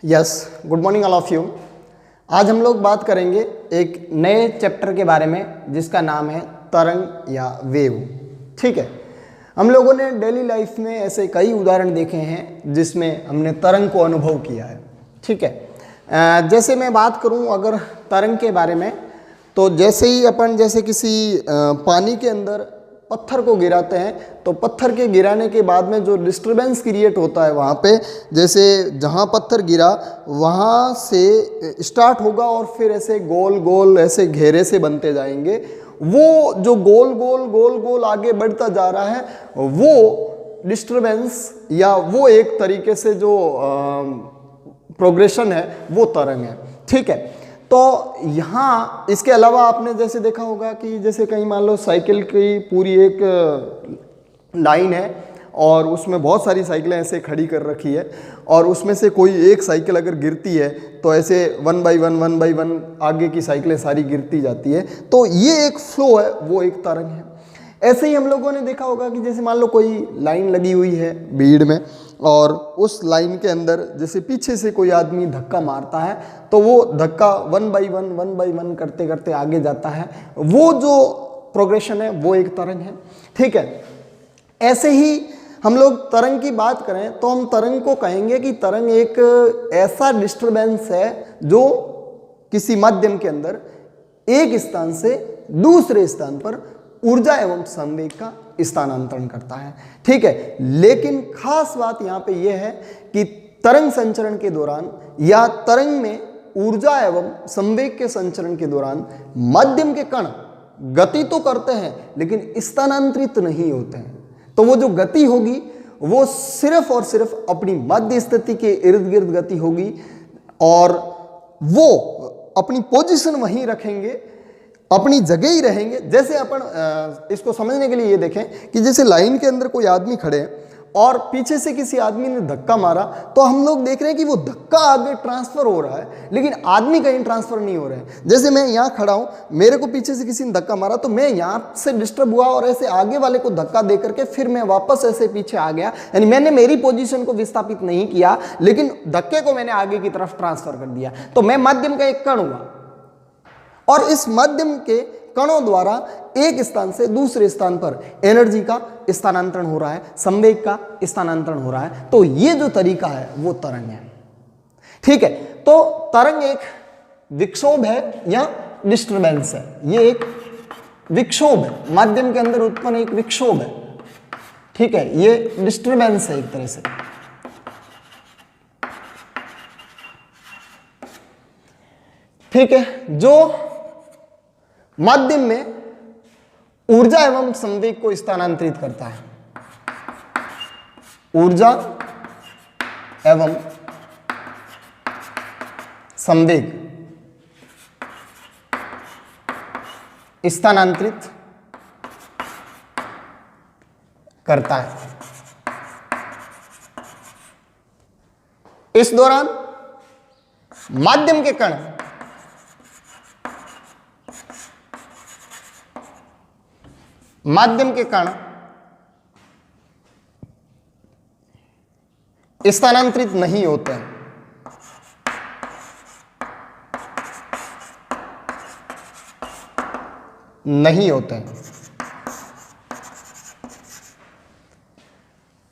Yes, good morning all of you. आज हम लोग बात करेंगे एक नए चैप्टर के बारे में जिसका नाम है तरंग या वेव। ठीक है, हम लोगों ने डेली लाइफ में ऐसे कई उदाहरण देखे हैं जिसमें हमने तरंग को अनुभव किया है। ठीक है, जैसे मैं बात करूं अगर तरंग के बारे में, तो जैसे ही अपन जैसे किसी पानी के अंदर पत्थर को गिराते हैं तो पत्थर के गिराने के बाद में जो डिस्टरबेंस क्रिएट होता है वहाँ पे, जैसे जहाँ पत्थर गिरा वहाँ से स्टार्ट होगा और फिर ऐसे गोल गोल ऐसे घेरे से बनते जाएंगे। वो जो गोल गोल गोल गोल आगे बढ़ता जा रहा है वो डिस्टरबेंस या वो एक तरीके से जो प्रोग्रेशन है वो तरंग है। ठीक है, तो यहाँ इसके अलावा आपने जैसे देखा होगा कि जैसे कहीं मान लो साइकिल की पूरी एक लाइन है और उसमें बहुत सारी साइकिलें ऐसे खड़ी कर रखी है और उसमें से कोई एक साइकिल अगर गिरती है तो ऐसे वन बाय वन आगे की साइकिलें सारी गिरती जाती है। तो ये एक फ्लो है, वो एक तरंग है। ऐसे ही हम लोगों ने देखा होगा कि जैसे मान लो कोई लाइन लगी हुई है भीड़ में और उस लाइन के अंदर जैसे पीछे से कोई आदमी धक्का मारता है तो वो धक्का वन बाय वन करते करते आगे जाता है। वो जो प्रोग्रेशन है वो एक तरंग है। ठीक है, ऐसे ही हम लोग तरंग की बात करें तो हम तरंग को कहेंगे कि तरंग एक ऐसा डिस्टरबेंस है जो किसी माध्यम के अंदर एक स्थान से दूसरे स्थान पर ऊर्जा एवं संवेग का स्थानांतरण करता है। ठीक है, लेकिन खास बात यहाँ पे यह है कि तरंग संचरण के दौरान या तरंग में ऊर्जा एवं संवेग के संचरण के दौरान माध्यम के कण गति तो करते हैं लेकिन स्थानांतरित नहीं होते हैं। तो वो जो गति होगी वो सिर्फ और सिर्फ अपनी मध्य स्थिति के इर्द गिर्द गति होगी और वो अपनी पोजीशन वहीं रखेंगे, अपनी जगह ही रहेंगे। जैसे अपन इसको समझने के लिए ये देखें कि जैसे लाइन के अंदर कोई आदमी खड़े हैं और पीछे से किसी आदमी ने धक्का मारा तो हम लोग देख रहे हैं कि वो धक्का आगे ट्रांसफर हो रहा है लेकिन आदमी कहीं ट्रांसफर नहीं हो रहे हैं। जैसे मैं यहाँ खड़ा हूँ, मेरे को पीछे से किसी ने धक्का मारा तो मैं यहाँ से डिस्टर्ब हुआ और ऐसे आगे वाले को धक्का दे करके फिर मैं वापस ऐसे पीछे आ गया, यानी मैंने मेरी पोजीशन को विस्थापित नहीं किया लेकिन धक्के को मैंने आगे की तरफ ट्रांसफर कर दिया। तो मैं माध्यम का एक कण हुआ और इस माध्यम के कणों द्वारा एक स्थान से दूसरे स्थान पर एनर्जी का स्थानांतरण हो रहा है, संवेग का स्थानांतरण हो रहा है। तो ये जो तरीका है वो तरंग है। ठीक है, तो तरंग एक विक्षोभ है या डिस्टरबेंस है। ये एक विक्षोभ है, माध्यम के अंदर उत्पन्न एक विक्षोभ है। ठीक है, ये डिस्टरबेंस है एक तरह से। ठीक है, जो माध्यम में ऊर्जा एवं संवेग को स्थानांतरित करता है, ऊर्जा एवं संवेग स्थानांतरित करता है। इस दौरान माध्यम के कण स्थानांतरित नहीं होते हैं।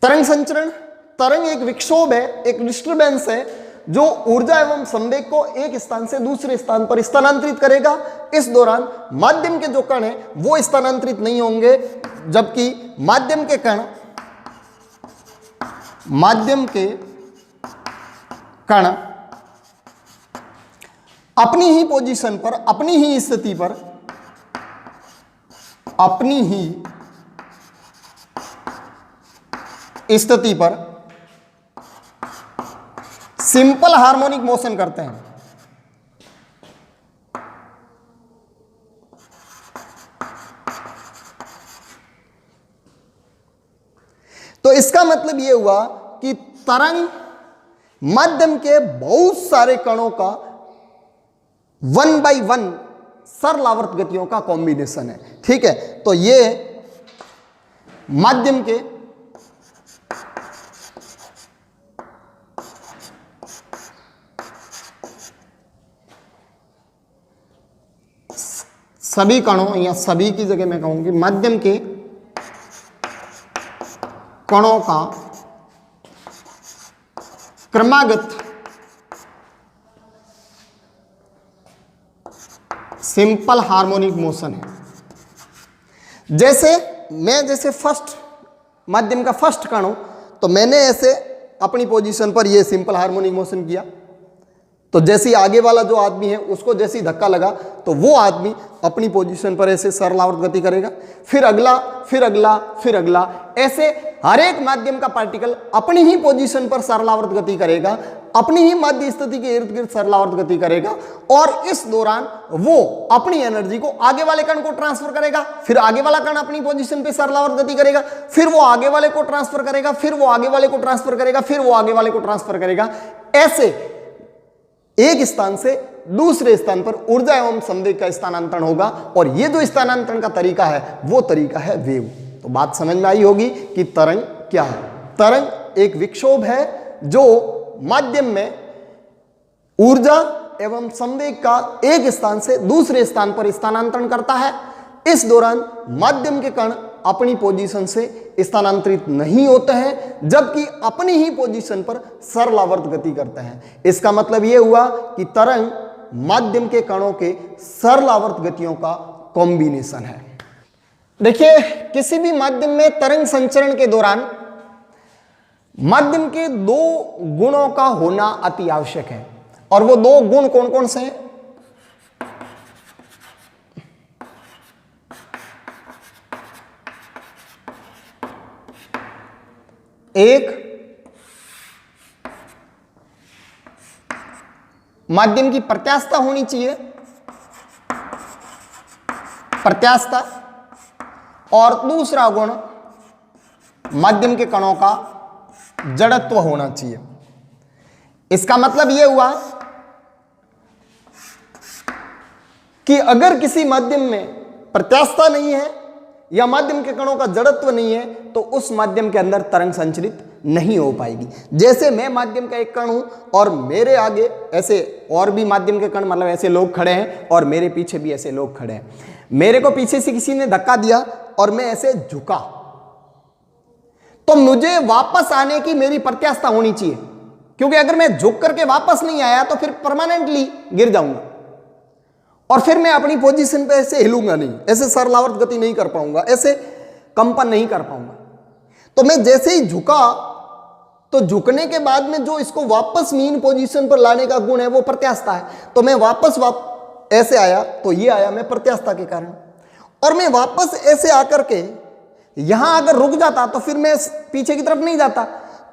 तरंग संचरण, तरंग एक विक्षोभ है, एक डिस्टरबेंस है जो ऊर्जा एवं संवेग को एक स्थान से दूसरे स्थान पर स्थानांतरित करेगा। इस दौरान माध्यम के जो कण हैं वो स्थानांतरित नहीं होंगे, जबकि माध्यम के कण अपनी ही पोजीशन पर, अपनी ही स्थिति पर, सिंपल हार्मोनिक मोशन करते हैं। तो इसका मतलब यह हुआ कि तरंग माध्यम के बहुत सारे कणों का वन बाय वन सरलावर्त गतियों का कॉम्बिनेशन है। ठीक है, तो ये माध्यम के सभी कणों या सभी की जगह मैं कहूंगी माध्यम के कणों का क्रमागत सिंपल हार्मोनिक मोशन है। जैसे फर्स्ट माध्यम का फर्स्ट कण हूं तो मैंने ऐसे अपनी पोजीशन पर ये सिंपल हार्मोनिक मोशन किया, तो जैसे ही आगे वाला जो आदमी है उसको जैसे ही धक्का लगा तो वो आदमी अपनी पोजीशन पर ऐसे सरलावर्त गति करेगा, फिर अगला, फिर अगला, फिर अगला, ऐसे हर एक माध्यम का पार्टिकल अपनी ही पोजीशन पर सरलावर्त गति करेगा, अपनी ही माध्य स्थिति के इर्द गिर्द सरलावर्त गति करेगा, और इस दौरान वो अपनी एनर्जी को आगे वाले कण को ट्रांसफर करेगा, फिर आगे वाला कण अपनी पोजीशन पे सरलावर्त गति करेगा, फिर वो आगे वाले को ट्रांसफर करेगा, फिर वो आगे वाले को ट्रांसफर करेगा, फिर वो आगे वाले को ट्रांसफर करेगा। ऐसे एक स्थान से दूसरे स्थान पर ऊर्जा एवं संवेग का स्थानांतरण होगा, और ये जो स्थानांतरण का तरीका है वो तरीका है वेव। तो बात समझ में आई होगी कि तरंग क्या है। तरंग एक विक्षोभ है जो माध्यम में ऊर्जा एवं संवेग का एक स्थान से दूसरे स्थान पर स्थानांतरण करता है। इस दौरान माध्यम के कण अपनी पोजीशन से स्थानांतरित नहीं होते हैं, जबकि अपनी ही पोजीशन पर सरलावर्त गति करते हैं। इसका मतलब यह हुआ कि तरंग माध्यम के कणों के सरलावर्त गतियों का कॉम्बिनेशन है। देखिए, किसी भी माध्यम में तरंग संचरण के दौरान माध्यम के दो गुणों का होना अति आवश्यक है, और वो दो गुण कौन कौन से हैं? एक, माध्यम की प्रत्यास्थता होनी चाहिए, प्रत्यास्थता, और दूसरा गुण माध्यम के कणों का जड़त्व होना चाहिए। इसका मतलब यह हुआ कि अगर किसी माध्यम में प्रत्यास्थता नहीं है या माध्यम के कणों का जड़त्व नहीं है तो उस माध्यम के अंदर तरंग संचरित नहीं हो पाएगी। जैसे मैं माध्यम का एक कण हूं और मेरे आगे ऐसे और भी माध्यम के कण, मतलब ऐसे लोग खड़े हैं, और मेरे पीछे भी ऐसे लोग खड़े हैं। मेरे को पीछे से किसी ने धक्का दिया और मैं ऐसे झुका, तो मुझे वापस आने की मेरी प्रत्यास्थता होनी चाहिए, क्योंकि अगर मैं झुक करके वापस नहीं आया तो फिर परमानेंटली गिर जाऊंगा, और फिर मैं अपनी पोजीशन पे ऐसे हिलूंगा नहीं, ऐसे सरलावर्त गति नहीं कर पाऊंगा, ऐसे कंपन नहीं कर पाऊंगा। तो मैं जैसे ही झुका तो झुकने के बाद में जो इसको वापस मीन पोजीशन पर लाने का गुण है वो प्रत्यास्थता है। तो मैं वापस ऐसे आया तो ये आया मैं प्रत्यास्थता के कारण, और मैं वापस ऐसे आकर के यहां अगर रुक जाता तो फिर मैं पीछे की तरफ नहीं जाता।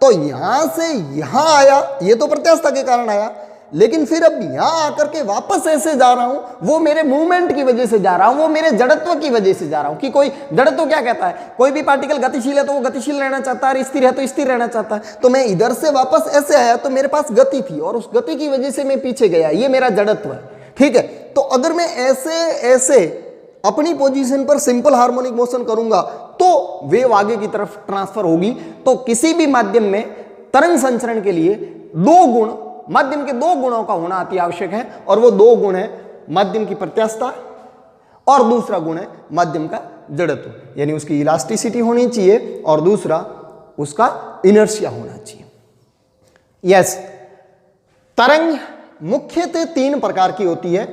तो यहां से यहां आया, ये तो प्रत्यास्थता के कारण आया, लेकिन फिर अब यहां आकर के वापस ऐसे जा रहा हूं, वो मेरे मूवमेंट की वजह से जा रहा हूं, वो मेरे जड़त्व की वजह से जा रहा हूं। कि कोई जड़त्व क्या कहता है, कोई भी पार्टिकल गतिशील है तो वो गतिशील रहना चाहता है, और स्थिर है तो स्थिर रहना चाहता है। तो मैं इधर से वापस ऐसे आया तो मेरे पास गति थी, और उस गति की वजह से मैं पीछे गया, ये मेरा जड़त्व है। ठीक है, तो अगर मैं ऐसे अपनी पोजीशन पर सिंपल हार्मोनिक मोशन करूंगा तो वेव आगे की तरफ ट्रांसफर होगी। तो किसी भी माध्यम में तरंग संचरण के लिए दो गुण, माध्यम के दो गुणों का होना अति आवश्यक है, और वो दो गुण है माध्यम की प्रत्यास्थता और दूसरा गुण है माध्यम का जड़त्व, यानी उसकी इलास्टिसिटी होनी चाहिए और दूसरा उसका इनर्शिया होना चाहिए। यस, तरंग मुख्यतः तीन प्रकार की होती है।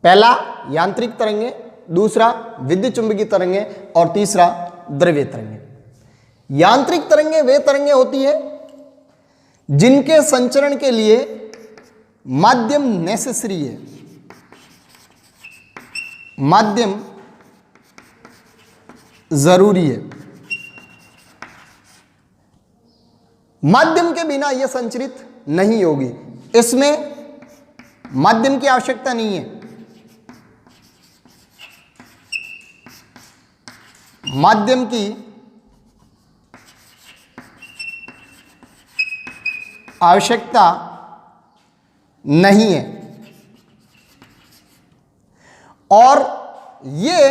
पहला यांत्रिक तरंगे, दूसरा विद्युत चुंबकीय तरंगे, और तीसरा द्रव्य तरंगे। यांत्रिक तरंगे वे तरंगे होती है जिनके संचरण के लिए माध्यम नेसेसरी है, माध्यम जरूरी है। माध्यम के बिना यह संचरित नहीं होगी, इसमें माध्यम की आवश्यकता नहीं है। माध्यम की आवश्यकता नहीं है, और ये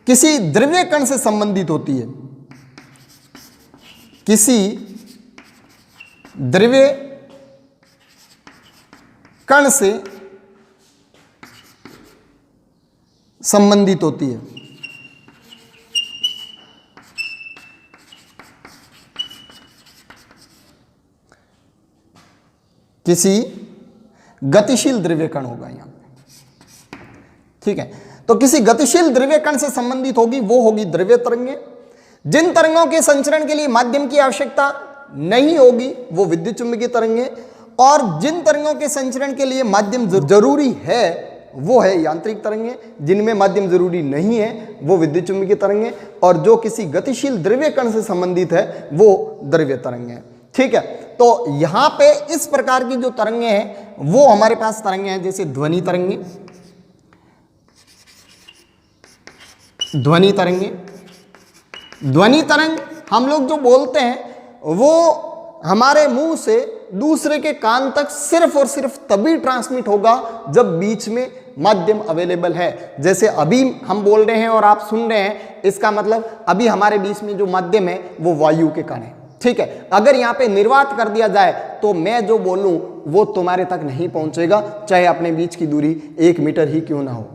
किसी द्रव्य कण से संबंधित होती है, किसी द्रव्य कण से संबंधित होती है। किसी गतिशील द्रव्य कण होगा यहां पे, ठीक है। तो किसी गतिशील द्रव्य कण से संबंधित होगी, वो होगी द्रव्य तरंगे। जिन तरंगों के संचरण के लिए माध्यम की आवश्यकता नहीं होगी वो विद्युत चुम्बकीय तरंगे, और जिन तरंगों के संचरण के लिए माध्यम जरूरी है वो है यांत्रिक तरंगे। जिनमें माध्यम जरूरी नहीं है वो विद्युत चुम्बकीय तरंगे, और जो किसी गतिशील द्रव्य कण से संबंधित है वो द्रव्य तरंगे हैं, ठीक है। तो यहां पे इस प्रकार की जो तरंगे हैं वो हमारे पास तरंगे हैं, जैसे ध्वनि तरंगे, ध्वनि तरंगे। ध्वनि तरंग हम लोग जो बोलते हैं वो हमारे मुंह से दूसरे के कान तक सिर्फ और सिर्फ तभी ट्रांसमिट होगा जब बीच में माध्यम अवेलेबल है। जैसे अभी हम बोल रहे हैं और आप सुन रहे हैं, इसका मतलब अभी हमारे बीच में जो माध्यम है वो वायु के कण है, ठीक है। अगर यहाँ पे निर्वात कर दिया जाए तो मैं जो बोलूं वो तुम्हारे तक नहीं पहुंचेगा, चाहे अपने बीच की दूरी 1 मीटर ही क्यों ना हो।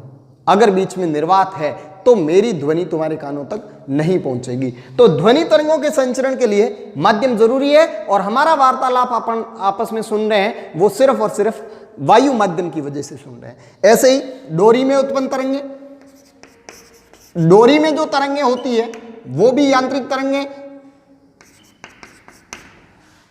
अगर बीच में निर्वात है तो मेरी ध्वनि तुम्हारे कानों तक नहीं पहुंचेगी। तो ध्वनि तरंगों के संचरण के लिए माध्यम जरूरी है, और हमारा वार्तालाप अपन आपस में सुन रहे हैं वो सिर्फ और सिर्फ वायु माध्यम की वजह से सुन रहे हैं। ऐसे ही डोरी में उत्पन्न तरंगे, डोरी में जो तरंगे होती है वो भी यांत्रिक तरंगे।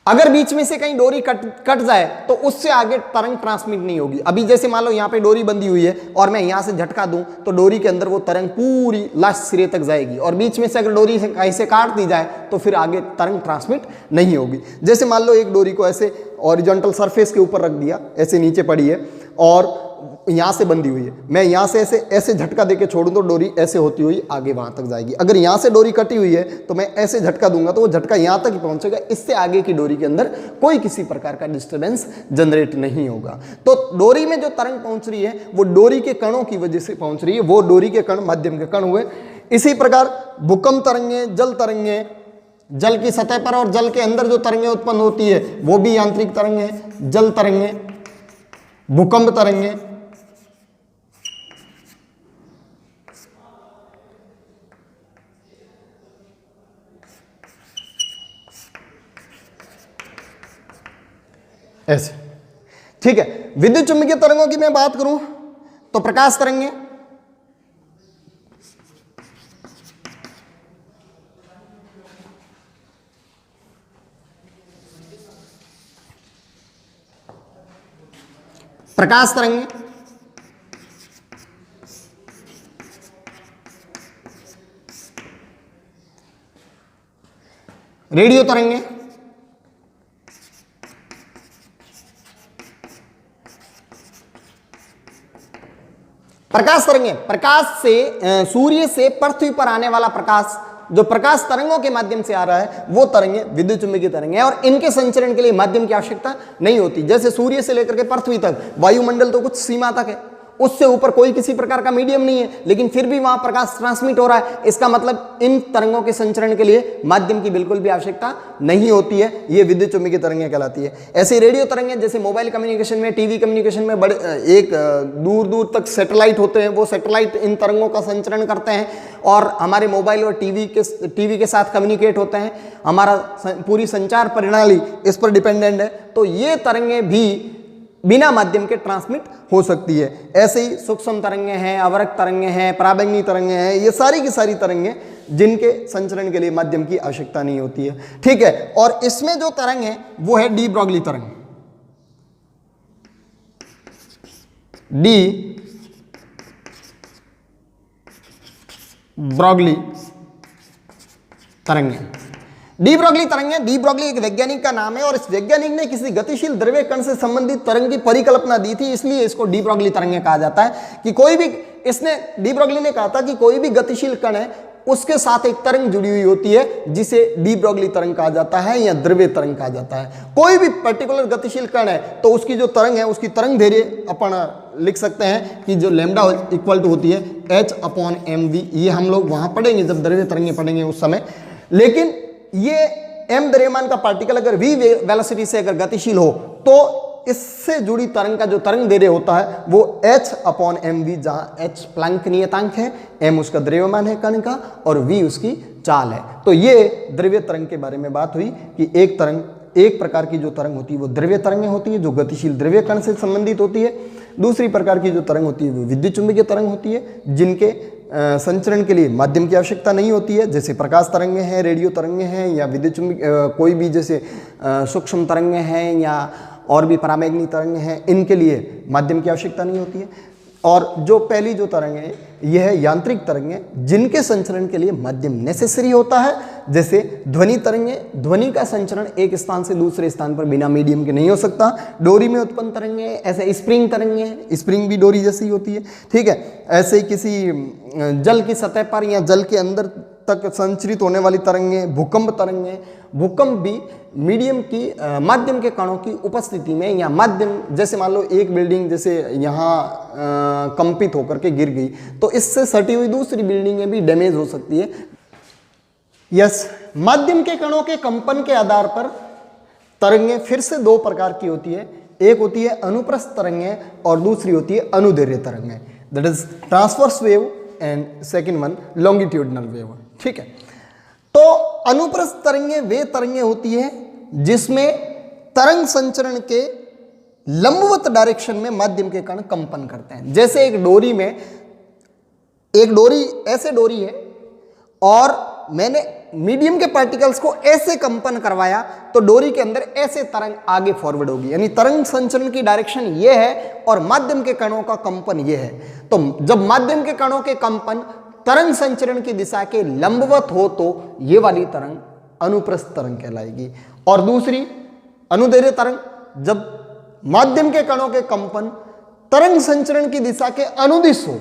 अगर बीच में से कहीं डोरी कट जाए तो उससे आगे तरंग ट्रांसमिट नहीं होगी। अभी जैसे मान लो यहाँ पे डोरी बंधी हुई है और मैं यहाँ से झटका दूं तो डोरी के अंदर वो तरंग पूरी लास्ट सिरे तक जाएगी, और बीच में से अगर डोरी से कहीं से काट दी जाए तो फिर आगे तरंग ट्रांसमिट नहीं होगी। जैसे मान लो एक डोरी को ऐसे ऑरिजेंटल सरफेस के ऊपर रख दिया, ऐसे नीचे पड़ी है और यहाँ से बंधी हुई है, मैं यहाँ से ऐसे ऐसे झटका देके छोड़ूं तो डोरी ऐसे होती हुई आगे वहां तक जाएगी। अगर यहाँ से डोरी कटी हुई है तो मैं ऐसे झटका दूंगा तो वो झटका यहाँ तक ही पहुंचेगा, इससे आगे की डोरी के अंदर कोई किसी प्रकार का डिस्टर्बेंस जनरेट नहीं होगा। तो डोरी में जो तरंग पहुंच रही है वो डोरी के कणों की वजह से पहुंच रही है, वो डोरी के कण माध्यम के कण हुए। इसी प्रकार भूकंप तरंगे, जल तरंगे, जल की सतह पर और जल के अंदर जो तरंगे उत्पन्न होती है वो भी यांत्रिक तरंगे। जल तरंगे, भूकंप तरंगे, ऐसे, ठीक है। विद्युत चुम्बकीय तरंगों की मैं बात करूं तो प्रकाश तरंगे, प्रकाश तरंगे, रेडियो तरंगे, प्रकाश तरंगे। प्रकाश से सूर्य से पृथ्वी पर आने वाला प्रकाश जो प्रकाश तरंगों के माध्यम से आ रहा है वो तरंगे विद्युत चुम्बकीय तरंगे हैं, और इनके संचरण के लिए माध्यम की आवश्यकता नहीं होती। जैसे सूर्य से लेकर के पृथ्वी तक वायुमंडल तो कुछ सीमा तक है, उससे ऊपर कोई किसी प्रकार का मीडियम नहीं है, लेकिन फिर भी वहां प्रकाश ट्रांसमिट हो रहा है। इसका मतलब इन तरंगों के संचरण के लिए माध्यम की बिल्कुल भी आवश्यकता नहीं होती है, ये विद्युत चुम्बकीय तरंगे कहलाती है। ऐसे रेडियो तरंगे जैसे मोबाइल कम्युनिकेशन में, टीवी कम्युनिकेशन में बड़े एक दूर दूर तक सैटेलाइट होते हैं, वो सैटेलाइट इन तरंगों का संचरण करते हैं और हमारे मोबाइल और टीवी के साथ कम्युनिकेट होते हैं। हमारा पूरी संचार प्रणाली इस पर डिपेंडेंट है, तो ये तरंगे भी बिना माध्यम के ट्रांसमिट हो सकती है। ऐसे ही सूक्ष्म तरंगे हैं, अवरक्त तरंगे हैं, पराबैंगनी तरंगे हैं, ये सारी की सारी तरंगे जिनके संचरण के लिए माध्यम की आवश्यकता नहीं होती है, ठीक है। और इसमें जो तरंग है वो है डी ब्रॉगली तरंग। डी ब्रॉगली तरंगे, डी ब्रॉगली तरंगे। डी ब्रॉगली एक वैज्ञानिक का नाम है और इस वैज्ञानिक ने किसी गतिशील द्रव्य कण से संबंधित तरंग की परिकल्पना दी थी, इसलिए इसको डी ब्रॉगली तरंगे कहा जाता है। कि कोई भी, इसने डी ब्रॉगली ने कहा था कि कोई भी गतिशील कण है उसके साथ एक तरंग जुड़ी हुई होती है जिसे डी ब्रॉगली तरंग कहा जाता है या द्रव्य तरंग कहा जाता है। कोई भी पर्टिकुलर गतिशील कण है तो उसकी जो तरंग है उसकी तरंग दैर्घ्य अपन लिख सकते हैं कि जो लैम्डा इक्वल टू होती है h/mv। ये हम लोग वहां पढ़ेंगे जब द्रव्य तरंगे पढ़ेंगे उस समय। लेकिन ये m द्रव्यमान का पार्टिकल अगर v वेलोसिटी से अगर गतिशील हो तो इससे जुड़ी तरंग का जो तरंग दैर्ध्य होता है वो h/mv, जहाँ h प्लैंक नियतांक है, m उसका द्रव्यमान है कण का और v उसकी चाल है। तो ये द्रव्य तरंग के बारे में बात हुई कि एक प्रकार की जो तरंग होती है वो द्रव्य तरंगें होती है जो गतिशील द्रव्य कण से संबंधित होती है। दूसरी प्रकार की जो तरंग होती है वो विद्युत चुंबकीय तरंग होती है जिनके संचरण के लिए माध्यम की आवश्यकता नहीं होती है, जैसे प्रकाश तरंगें हैं, रेडियो तरंगें हैं या विद्युत चुंबकीय कोई भी जैसे सूक्ष्म तरंगें हैं या और भी परामैग्निक तरंगें हैं, इनके लिए माध्यम की आवश्यकता नहीं होती है। और जो पहली जो तरंग है यह है यांत्रिक तरंगें जिनके संचरण के लिए माध्यम नेसेसरी होता है, जैसे ध्वनि तरंगें। ध्वनि का संचरण एक स्थान से दूसरे स्थान पर बिना मीडियम के नहीं हो सकता। डोरी में उत्पन्न तरंगें, ऐसे स्प्रिंग तरंगें, स्प्रिंग भी डोरी जैसी होती है, ठीक है। ऐसे ही किसी जल की सतह पर या जल के अंदर तक संचरित होने वाली तरंगें, भूकंप तरंगें। भूकंप भी मीडियम की माध्यम के कणों की उपस्थिति में या माध्यम, जैसे मान लो एक बिल्डिंग जैसे यहाँ कंपित होकर के गिर गई तो इससे सटी हुई दूसरी बिल्डिंगें भी डैमेज हो सकती है। यस, माध्यम के कणों के कंपन के आधार पर तरंगें फिर से दो प्रकार की होती है। एक होती है अनुप्रस्थ तरंगें और दूसरी होती है अनुदैर्ध्य तरंगें, that is transverse wave and second one longitudinal wave, ठीक है। तो अनुप्रस्थ तरंगें वे तरंगें होती हैं जिसमें तरंग संचरण के लंबवत डायरेक्शन में माध्यम के कण कंपन करते हैं। जैसे एक डोरी में, एक डोरी ऐसे डोरी है और मैंने मीडियम के पार्टिकल्स को ऐसे कंपन करवाया तो डोरी के अंदर ऐसे तरंग आगे फॉरवर्ड होगी, यानी तरंग संचरण की डायरेक्शन ये है और माध्यम के कणों का कंपन ये है। तो जब माध्यम के कणों के कंपन तरंग संचरण की दिशा के लंबवत हो तो ये वाली तरंग अनुप्रस्थ तरंग कहलाएगी। और दूसरी अनुदैर्ध्य तरंग, जब माध्यम के कणों के कंपन तरंग संचरण की दिशा के अनुदिश हो,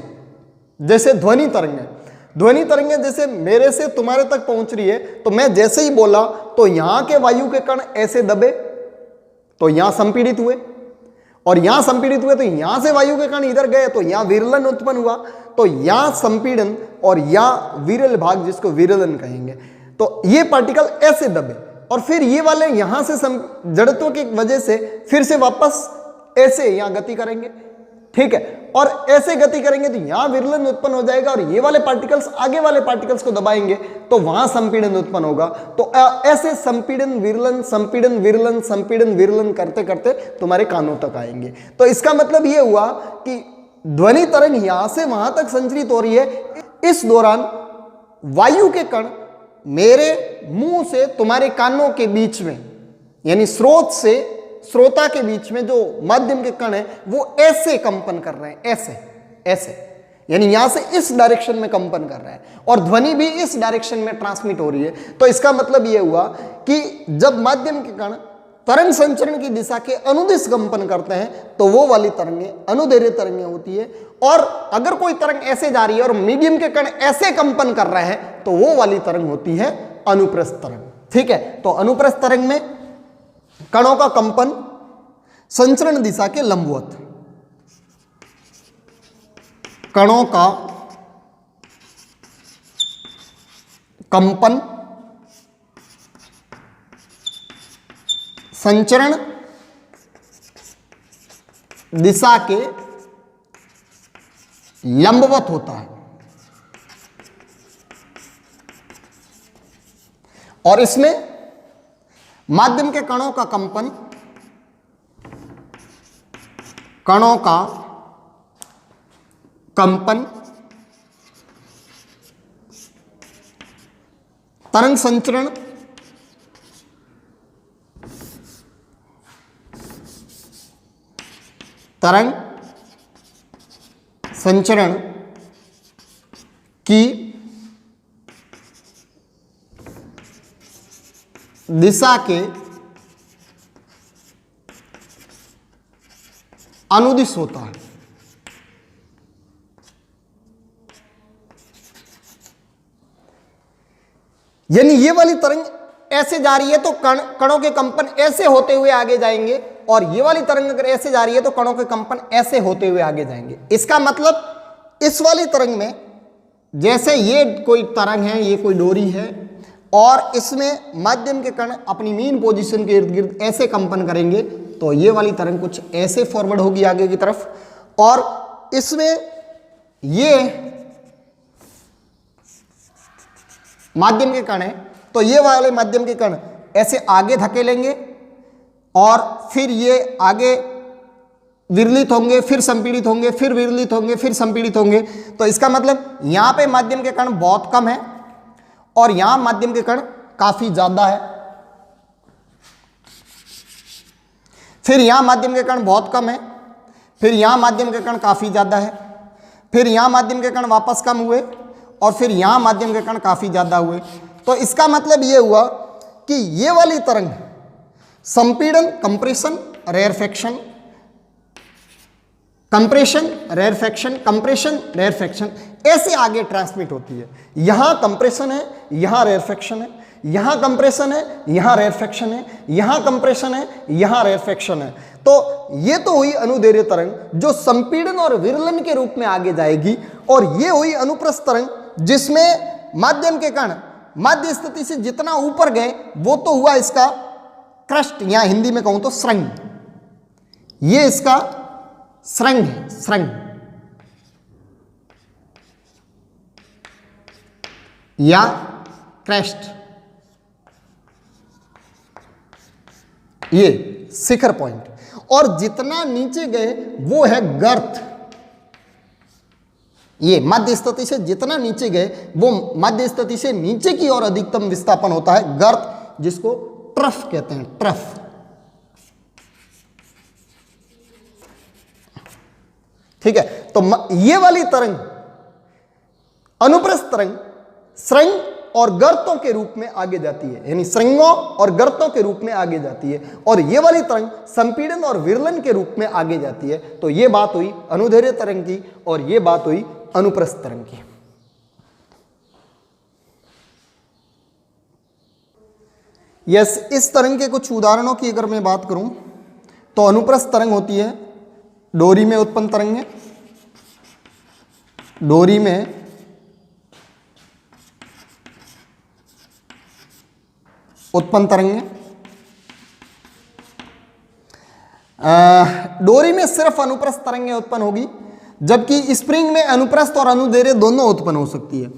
जैसे ध्वनि तरंगें। ध्वनि तरंगें जैसे मेरे से तुम्हारे तक पहुंच रही है तो मैं जैसे ही बोला तो यहां के वायु के कण ऐसे दबे तो यहां संपीड़ित हुए, और यहां संपीड़ित हुए तो यहां से वायु के कण इधर गए तो यहां विरलन उत्पन्न हुआ। तो यहां संपीड़न और यहां विरल भाग, जिसको विरलन कहेंगे, तो ये पार्टिकल ऐसे दबे और फिर ये वाले यहां से जड़त्व की वजह से फिर से वापस ऐसे यहां गति करेंगे, ठीक है। और ऐसे गति करेंगे तो यहां विरलन उत्पन्न हो जाएगा और ये वाले पार्टिकल्स आगे वाले पार्टिकल्स को दबाएंगे तो वहां संपीड़न उत्पन्न होगा। तो ऐसे संपीड़न विरलन, संपीड़न विरलन, संपीड़न विरलन करते करते तुम्हारे कानों तक आएंगे। तो इसका मतलब ये हुआ कि ध्वनि तरंग यहां से वहां तक संचरित हो रही है। इस दौरान वायु के कण मेरे मुंह से तुम्हारे कानों के बीच में, यानी स्रोत से श्रोता के बीच में जो माध्यम के कण है वो ऐसे कंपन कर रहे हैं, ऐसे ऐसे, यानी यहां से इस डायरेक्शन में कंपन कर रहा है और ध्वनि भी इस डायरेक्शन में ट्रांसमिट हो रही है। तो इसका मतलब यह हुआ कि जब माध्यम के कण तरंग संचरण की दिशा के अनुदिश कंपन करते हैं तो वो वाली तरंगें अनुदैर्ध्य तरंगें होती है। और अगर कोई तरंग ऐसे जा रही है और मीडियम के कण ऐसे कंपन कर रहे हैं तो वो वाली तरंग होती है अनुप्रस्थ तरंग, ठीक है। तो अनुप्रस्थ तरंग में कणों का कंपन संचरण दिशा के लंबवत, कणों का कंपन संचरण दिशा के लंबवत होता है और इसमें माध्यम के कणों का कंपन, कणों का कंपन तरंग संचरण तरंग संचरण की दिशा के अनुदिश होता है। यानी ये वाली तरंग ऐसे जा रही है तो कणों के कंपन ऐसे होते हुए आगे जाएंगे और ये वाली तरंग अगर ऐसे जा रही है तो कणों के कंपन ऐसे होते हुए आगे जाएंगे। इसका मतलब इस वाली तरंग में जैसे ये कोई तरंग है, ये कोई डोरी है और इसमें माध्यम के कण अपनी मीन पोजीशन के इर्द गिर्द ऐसे कंपन करेंगे तो ये वाली तरंग कुछ ऐसे फॉरवर्ड होगी आगे की तरफ, और इसमें ये माध्यम के कण है, तो ये वाले माध्यम के कण ऐसे आगे धकेलेंगे और फिर ये आगे विरलित होंगे, फिर संपीड़ित होंगे, फिर विरलित होंगे, फिर संपीड़ित होंगे। तो इसका मतलब यहां पे माध्यम के कण बहुत कम है और यहां माध्यम के कण काफी ज्यादा है, फिर यहां माध्यम के कण बहुत कम है, फिर यहां माध्यम के कण काफी ज्यादा है, फिर यहां माध्यम के कण वापस कम हुए और फिर यहां माध्यम के कण काफी ज्यादा हुए। तो इसका मतलब यह हुआ कि ये वाली तरंग संपीड़न, compression, rarefaction, compression, rarefaction, compression, rarefaction, ऐसे आगे ट्रांसमिट होती है। यहां कंप्रेशन है, यहां रेयरफैक्शन है, यहां कंप्रेशन है, यहां रेयरफैक्शन है, यहां कंप्रेशन है, यहां रेयरफैक्शन है। तो ये तो हुई अनुदैर्घ्य तरंग जो संपीड़न और विरलन के रूप में आगे जाएगी, और ये हुई अनुप्रस्थ तरंग जिसमें माध्यम के कण माध्य स्थिति से जितना ऊपर गए वो तो हुआ इसका क्रस्ट, या हिंदी में कहूं तो श्रृंग, ये इसका श्रृंग है, श्रृंग या क्रेस्ट, ये शिखर पॉइंट। और जितना नीचे गए वो है गर्त, ये मध्य स्थिति से जितना नीचे गए वो मध्य स्थिति से नीचे की ओर अधिकतम विस्थापन होता है गर्त, जिसको ट्रफ कहते हैं, ट्रफ। ठीक है, तो ये वाली तरंग अनुप्रस्थ तरंग श्रृंग और गर्तों के रूप में आगे जाती है, यानी श्रृंगों और गर्तों के रूप में आगे जाती है, और ये वाली तरंग संपीड़न और विरलन के रूप में आगे जाती है। तो ये बात हुई अनुदैर्घ्य तरंग की और ये बात हुई अनुप्रस्थ तरंग की। यस, इस तरंग के कुछ उदाहरणों की अगर मैं बात करूं तो अनुप्रस्थ तरंग होती है डोरी में उत्पन्न तरंगें, डोरी में उत्पन्न तरंगें। डोरी में सिर्फ अनुप्रस्थ तरंगें उत्पन्न होगी, जबकि स्प्रिंग में अनुप्रस्थ और अनुदैर्घ्य दोनों उत्पन्न हो सकती है।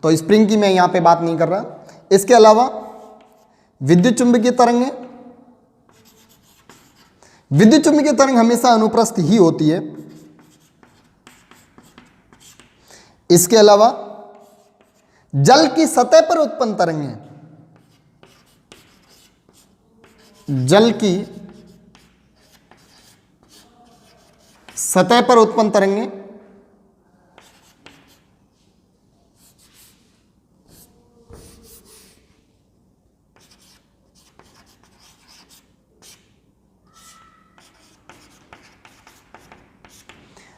तो स्प्रिंग की मैं यहां पे बात नहीं कर रहा। इसके अलावा विद्युत चुंबकीय तरंगें, विद्युत चुंबकीय तरंग हमेशा अनुप्रस्थ ही होती है। इसके अलावा जल की सतह पर उत्पन्न तरंगें, जल की सतह पर उत्पन्न तरंगें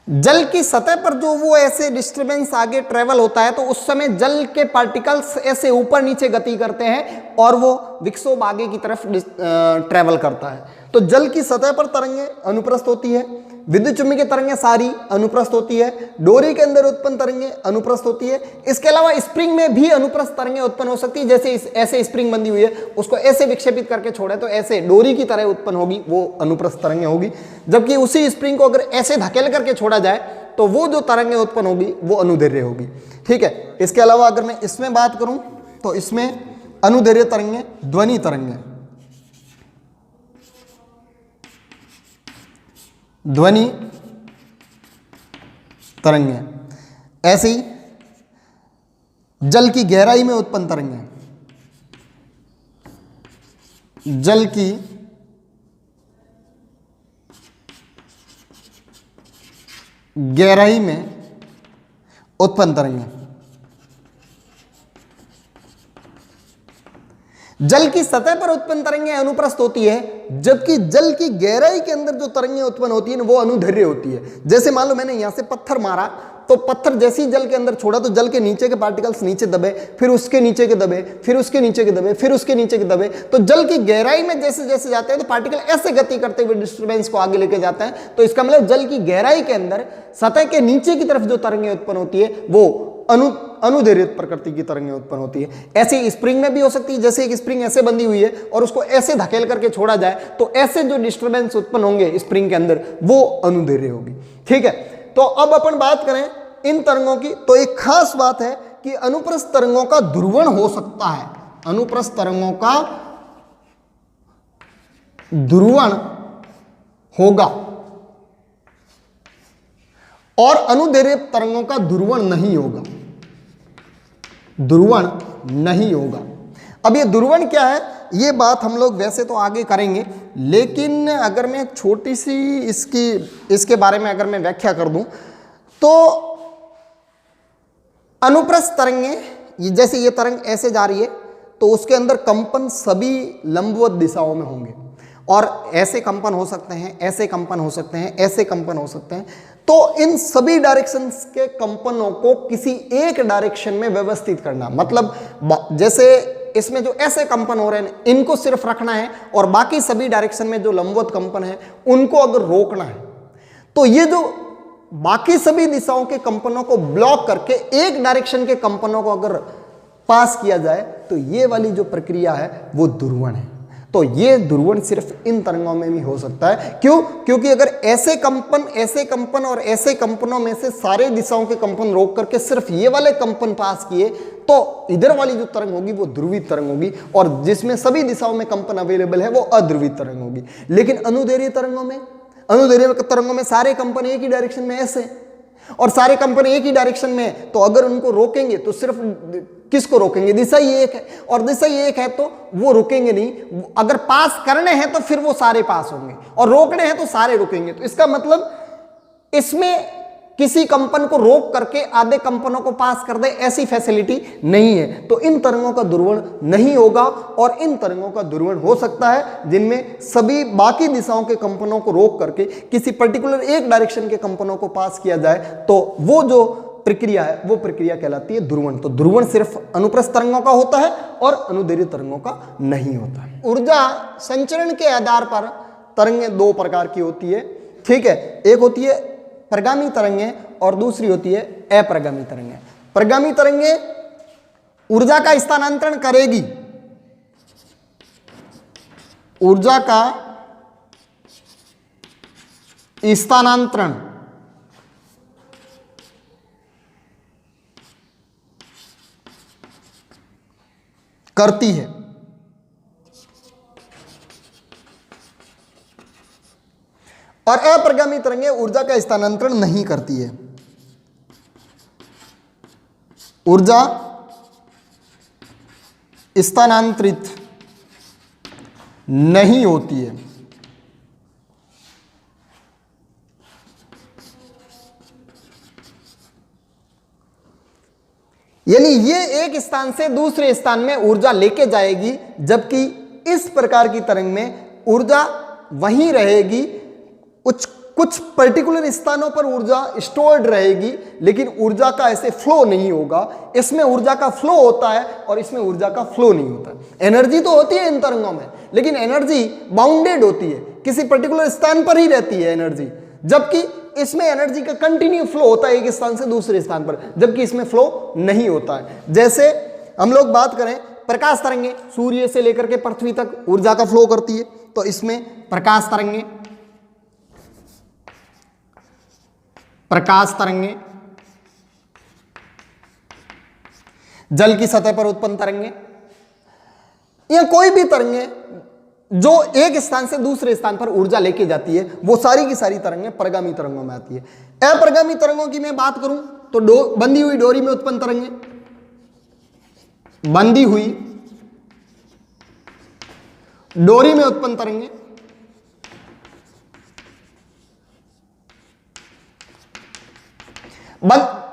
जल की सतह पर जो वो ऐसे डिस्टरबेंस आगे ट्रेवल होता है, तो उस समय जल के पार्टिकल्स ऐसे ऊपर नीचे गति करते हैं और वो विक्षोभ आगे की तरफ ट्रेवल करता है। तो जल की सतह पर तरंगें अनुप्रस्थ होती है, विद्युत चुंबकीय तरंगें सारी अनुप्रस्थ होती है, डोरी के अंदर उत्पन्न तरंगें अनुप्रस्थ होती है। इसके अलावा स्प्रिंग में भी अनुप्रस्थ तरंगें उत्पन्न हो सकती है, जैसे ऐसे स्प्रिंग बंधी हुई है, उसको ऐसे विक्षेपित करके छोड़े तो ऐसे डोरी की तरह उत्पन्न होगी, वो अनुप्रस्थ तरंगें होगी। जबकि उसी स्प्रिंग को अगर ऐसे धकेल करके छोड़ा जाए तो वो जो तरंगें उत्पन्न होगी वो अनुदैर्घ्य होगी। ठीक है, इसके अलावा अगर मैं इसमें बात करूं तो इसमें अनुदैर्घ्य तरंगें ध्वनि तरंगें, ध्वनि तरंगें, ऐसे ही जल की गहराई में उत्पन्न तरंगें, जल की गहराई में उत्पन्न तरंगें, जल की सतह पर उत्पन्न तरंगें अनुप्रस्थ होती है, जबकि जल की गहराई के अंदर जो तरंगें उत्पन्न होती है वो अनुदैर्घ्य होती है। जैसे मान लो मैंने यहां से पत्थर मारा, तो पत्थर जैसे ही जल के अंदर छोड़ा तो जल के नीचे के पार्टिकल्स नीचे दबे, फिर उसके नीचे के दबे, फिर उसके नीचे के दबे, फिर उसके नीचे के दबे। तो जल की गहराई में जैसे जैसे जाते हैं तो पार्टिकल ऐसे गति करते हुए डिस्टर्बेंस को आगे लेके जाते हैं। तो इसका मतलब जल की गहराई के अंदर सतह के नीचे की तरफ जो तरंगें उत्पन्न होती है वो अनुदैर्घ्य प्रकृति की तरंगें उत्पन्न होती है। ऐसे स्प्रिंग में भी हो सकती है, जैसे एक स्प्रिंग ऐसे बंधी हुई है और उसको ऐसे धकेल करके छोड़ा जाए तो ऐसे जो डिस्टर्बेंस उत्पन्न होंगे स्प्रिंग के अंदर वो अनुदैर्घ्य होगी। ठीक है, तो अब अपन बात करें इन तरंगों की, तो एक खास बात है कि अनुप्रस्थ तरंगों का ध्रुवण हो सकता है, अनुप्रस्थ तरंगों का ध्रुवण होगा और अनुदैर्घ्य तरंगों का ध्रुवण नहीं होगा, ध्रुवण नहीं होगा। अब ये ध्रुवण क्या है ये बात हम लोग वैसे तो आगे करेंगे, लेकिन अगर मैं छोटी सी इसके बारे में अगर मैं व्याख्या कर दूं तो अनुप्रस्थ तरंगें, जैसे ये तरंग ऐसे जा रही है तो उसके अंदर कंपन सभी लंबवत दिशाओं में होंगे और ऐसे कंपन हो सकते हैं, ऐसे कंपन हो सकते हैं, ऐसे कंपन हो सकते हैं। तो इन सभी डायरेक्शंस के कंपनों को किसी एक डायरेक्शन में व्यवस्थित करना, मतलब जैसे इसमें जो ऐसे कंपन हो रहे हैं इनको सिर्फ रखना है और बाकी सभी डायरेक्शन में जो लंबवत कंपन है उनको अगर रोकना है तो ये जो बाकी सभी दिशाओं के कंपनों को ब्लॉक करके एक डायरेक्शन के कंपनों को अगर पास किया जाए तो ये वाली जो प्रक्रिया है वो ध्रुवण है। तो ये ध्रुवण सिर्फ इन तरंगों में भी हो सकता है। क्यों? क्योंकि अगर ऐसे कंपन और ऐसे कंपनों में से सारे दिशाओं के कंपन रोक करके सिर्फ ये वाले कंपन पास किए तो इधर वाली जो तरंग होगी वो ध्रुवित तरंग होगी और जिसमें सभी दिशाओं में कंपन अवेलेबल है वो अध्रुवित तरंग होगी। लेकिन अनुदैर्घ्य तरंगों में सारे कंपन एक ही डायरेक्शन में ऐसे और सारे कंपन एक ही डायरेक्शन में, तो अगर उनको रोकेंगे तो सिर्फ किसको रोकेंगे? दिशा ही एक है और दिशा ही एक है तो वो रुकेंगे नहीं। अगर पास करने हैं तो फिर वो सारे पास होंगे और रोकने हैं तो सारे रुकेंगे। तो इसका मतलब इसमें किसी कंपन को रोक करके आधे कंपनों को पास कर दे ऐसी फैसिलिटी नहीं है। तो इन तरंगों का ध्रुवण नहीं होगा और इन तरंगों का ध्रुवण हो सकता है जिनमें सभी बाकी दिशाओं के कंपनों को रोक करके किसी पर्टिकुलर एक डायरेक्शन के कंपनों को पास किया जाए तो वो जो प्रक्रिया है वो प्रक्रिया कहलाती है ध्रुवण। तो ध्रुवण सिर्फ अनुप्रस्थ तरंगों का होता है और अनुदैर्घ्य तरंगों का नहीं होता है। ऊर्जा संचरण के आधार पर तरंगें दो प्रकार की होती है। ठीक है, एक होती है प्रगामी तरंगें और दूसरी होती है अप्रगामी तरंगें। प्रगामी तरंगें ऊर्जा का स्थानांतरण करेगी, ऊर्जा का स्थानांतरण करती है और अप्रगामी तरंगें ऊर्जा का स्थानांतरण नहीं करती है। ऊर्जा स्थानांतरित नहीं होती है। यानी ये एक स्थान से दूसरे स्थान में ऊर्जा लेके जाएगी, जबकि इस प्रकार की तरंग में ऊर्जा वहीं रहेगी। कुछ पर्टिकुलर स्थानों पर ऊर्जा स्टोर्ड रहेगी लेकिन ऊर्जा का ऐसे फ्लो नहीं होगा। इसमें ऊर्जा का फ्लो होता है और इसमें ऊर्जा का फ्लो नहीं होता। एनर्जी तो होती है इन तरंगों में लेकिन एनर्जी बाउंडेड होती है, किसी पर्टिकुलर स्थान पर ही रहती है एनर्जी, जबकि इसमें एनर्जी का कंटिन्यू फ्लो होता है एक स्थान से दूसरे स्थान पर, जबकि इसमें फ्लो नहीं होता है। जैसे हम लोग बात करें प्रकाश तरंगें, सूर्य से लेकर के पृथ्वी तक ऊर्जा का फ्लो करती है, तो इसमें प्रकाश तरंगें, जल की सतह पर उत्पन्न तरंगें या कोई भी तरंगें जो एक स्थान से दूसरे स्थान पर ऊर्जा लेके जाती है वो सारी की सारी तरंगें प्रगामी तरंगों में आती है। अप्रगामी तरंगों की मैं बात करूं तो बंधी हुई डोरी में उत्पन्न तरंगें, बंधी हुई डोरी में उत्पन्न तरंगें,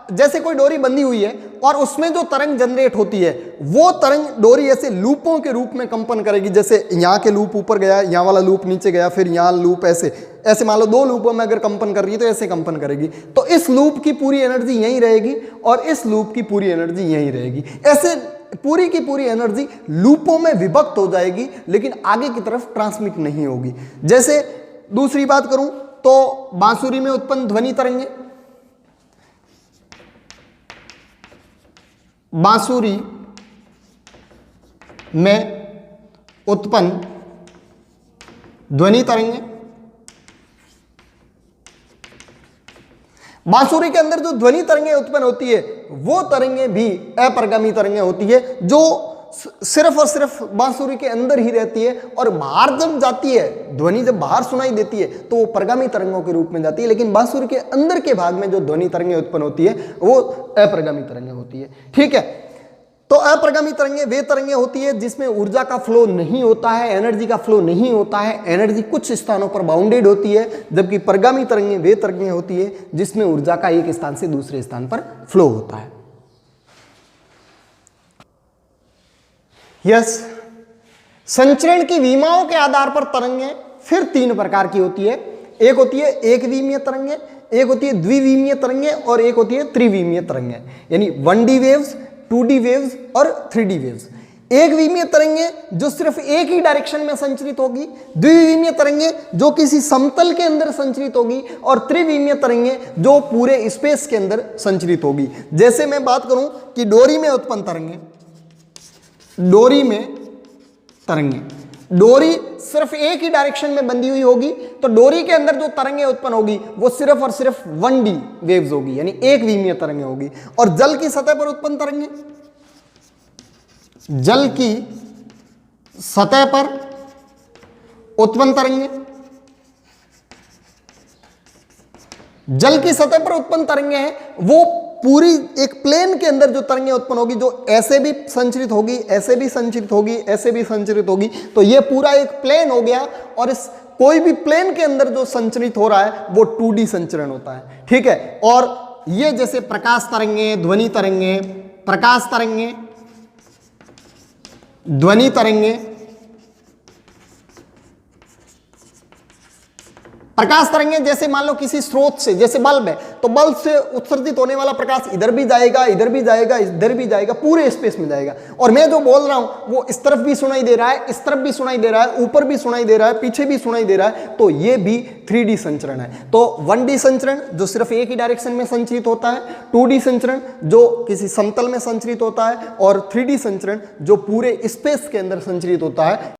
जैसे कोई डोरी बंधी हुई है और उसमें जो तरंग जनरेट होती है वो तरंग डोरी ऐसे लूपों के रूप में कंपन करेगी। जैसे यहाँ के लूप ऊपर गया, यहाँ वाला लूप नीचे गया, फिर यहाँ लूप ऐसे मान लो 2 लूपों में अगर कंपन कर रही है तो ऐसे कंपन करेगी। तो इस लूप की पूरी एनर्जी यहीं रहेगी और इस लूप की पूरी एनर्जी यहीं रहेगी। ऐसे पूरी की पूरी एनर्जी लूपों में विभक्त हो जाएगी लेकिन आगे की तरफ ट्रांसमिट नहीं होगी। जैसे दूसरी बात करूं तो बांसुरी में उत्पन्न ध्वनि तरंगें, बांसुरी में उत्पन्न ध्वनि तरंगें, बांसुरी के अंदर जो ध्वनि तरंगें उत्पन्न होती है वो तरंगें भी अपरिगामी तरंगें होती है, जो सिर्फ और सिर्फ बांसुरी के अंदर ही रहती है, और बाहर जब जाती है, ध्वनि जब बाहर सुनाई देती है तो वो परगामी तरंगों के रूप में जाती है, लेकिन बांसुरी के अंदर के भाग में जो ध्वनि तरंगें उत्पन्न होती है वो अपरिगामी तरंगें होती है। ठीक है, तो अपरिगामी तरंगें वे तरंगें होती है जिसमें ऊर्जा का फ्लो नहीं होता है, एनर्जी का फ्लो नहीं होता है, एनर्जी कुछ स्थानों पर बाउंडेड होती है, जबकि परगामी तरंगें वे तरंगें होती है जिसमें ऊर्जा का एक स्थान से दूसरे स्थान पर फ्लो होता है। यस, संचरण की विमाओं के आधार पर तरंगें फिर तीन प्रकार की होती है। एक होती है एक विमीय तरंगें, एक होती है द्विविमीय तरंगें, और एक होती है त्रिविमीय तरंगें, यानी 1D वेव्स, 2D वेव्स और 3D वेव्स। एक विमीय तरंगें जो सिर्फ एक ही डायरेक्शन में संचरित होगी, द्विविमीय तरंगें जो किसी समतल के अंदर संचरित होगी, और त्रिविमीय तरंगें जो पूरे स्पेस के अंदर संचरित होगी। जैसे मैं बात करूं कि डोरी में उत्पन्न तरंगें, डोरी में तरंगें, डोरी सिर्फ एक ही डायरेक्शन में बंधी हुई होगी, तो डोरी के अंदर जो तरंगें उत्पन्न होगी वो सिर्फ और सिर्फ 1D वेव्स होगी, यानी एक विमीय तरंगें होगी। और जल की सतह पर उत्पन्न तरंगें, जल की सतह पर उत्पन्न तरंगें, जल की सतह पर उत्पन्न तरंगें हैं वो पूरी एक प्लेन के अंदर जो तरंगें उत्पन्न होगी, जो ऐसे भी संचरित होगी, ऐसे भी संचरित होगी, ऐसे भी संचरित होगी, तो ये पूरा एक प्लेन हो गया। और इस कोई भी प्लेन के अंदर जो संचरित हो रहा है वो 2D संचरण होता है। ठीक है, और ये जैसे प्रकाश तरंगें, ध्वनि तरंगें, प्रकाश तरंगें, ध्वनि तरंगें, प्रकाश तरंगें जैसे मान लो किसी स्रोत से, जैसे बल्ब है, तो बल्ब से उत्सर्जित होने वाला प्रकाश इधर भी जाएगा, इधर भी जाएगा, इधर भी जाएगा, पूरे स्पेस में जाएगा। और मैं जो बोल रहा हूं वो इस तरफ भी सुनाई दे रहा है, इस तरफ भी सुनाई दे रहा है, ऊपर भी सुनाई दे रहा है, पीछे भी सुनाई दे रहा है, तो ये भी 3D संचरण है। तो 1D संचरण जो सिर्फ एक ही डायरेक्शन में संचरित होता है, 2D संचरण जो किसी समतल में संचरित होता है, और 3D संचरण जो पूरे स्पेस के अंदर संचरित होता है।